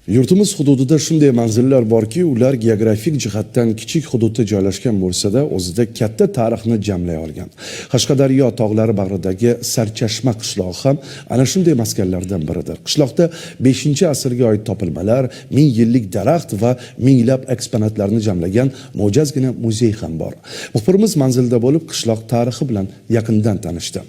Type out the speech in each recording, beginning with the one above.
Yurtimiz hududida shunday manzillar borki, ular geografik jihatdan kichik hududda joylashgan bo'lsa-da, o'zida katta tarixni jamlay olgan. Qashqadaryo tog'lari bag'ridagi Sarchashma qishlog'i ham ana shunday maskanlardan biridir. Qishloqda 5-asrga oid topilmalar, 1000 yillik daraxt va minglab eksponatlarni jamlagan mo'jazgina muzey ham bor. Muxbirimiz manzilda bo'lib, qishloq tarixi bilan yaqindan tanishdi.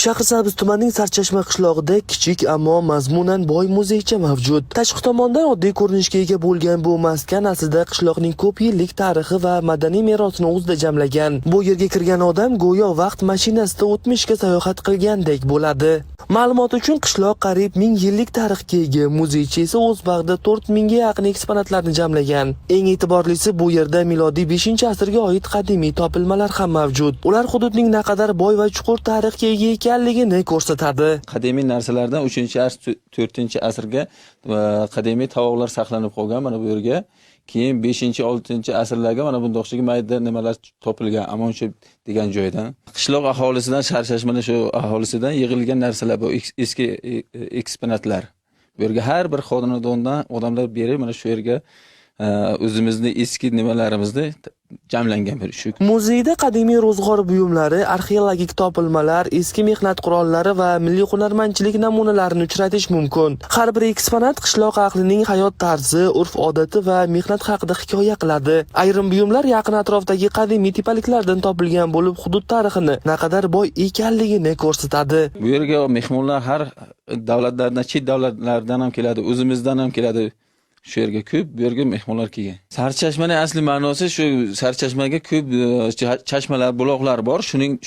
Shahrisabz tumanining Sarchashma qishlog'ida kichik ammo mazmunan boy muzeycha mavjud. Tashqi tomondan oddiy ko'rinishga ega bo'lgan bu maskan aslida qishloqning ko'p yillik tarixi va madaniy merosini o'zida jamlagan. Bu yerga kirgan odam go'yo vaqt mashinasida o'tmishga sayohat qilgandek bo'ladi. Ma'lumot uchun qishloq qariyb 1000 yillik tarixga ega, muzeychi esa o'z bag'rida 4000 ga yaqin eksponatlarni jamlagan. Eng e'tiborlisi, bu yerda milodiy 5-asrga oid qadimiy topilmalar ham mavjud. Ular hududning naqadar boy va chuqur tarixga ega ekanligini ko'rsatadi. Qadimiy narsalardan 3-asr, 4-asrga qadimiy tovoqlar saqlanib qolgan mana bu yerga. Keyin 5-6-asrlarga mana bunday o'xshagan mayda nimalar topilgan Amonshib degan joydan. Qishloq aholisidan, Sarchashmani shu aholisidan yig'ilgan narsalar bu eski eksponatlar. Bu yerga har bir xonadondan odamlar berib mana shu yerga o'zimizning eski nimalarimizni jamlangan bir shu. Muzeyda qadimiy ro'zg'or buyumlari, arxeologik topilmalar, eski mehnat qurollari va milliy hunarmandchilik namunalarini uchratish mumkin. Har bir eksponat qishloq ahlining hayot tarzi, urf-odati va mehnat haqida hikoya qiladi. Ayrim buyumlar yaqin atrofdagi qadimiy tepaliklardan topilgan bo'lib, hudud tarixini naqadar boy ekanligini ko'rsatadi. Bu yerga mehmonlar har davlatlardan, chet davlatlardan ham keladi, o'zimizdan ham keladi. Shu yerga ko'p bu yerga mehmonlar kelgan. Sarchashmaning asli ma'nosi shu, Sarchashmaga ko'p chashmalar, buloqlar bor.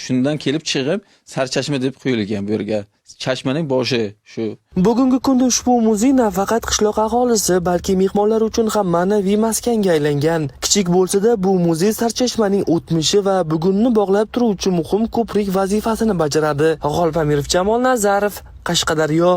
Shundan kelib chiqib Sarchashma deb qo'yilgan bu yerga. Chashmaning boshi shu. Bugungi kunda ushbu muzey nafaqat qishloq aholisi, balki mehmonlar uchun ham ma'naviy maskanga aylangan. Kichik bo'lsa-da, bu muzey Sarchashmaning o'tmishi va bugunni bog'lab turuvchi muhim ko'prik vazifasini bajaradi. G'olib Amirov, Jamol Nazarov, Qashqadaryo.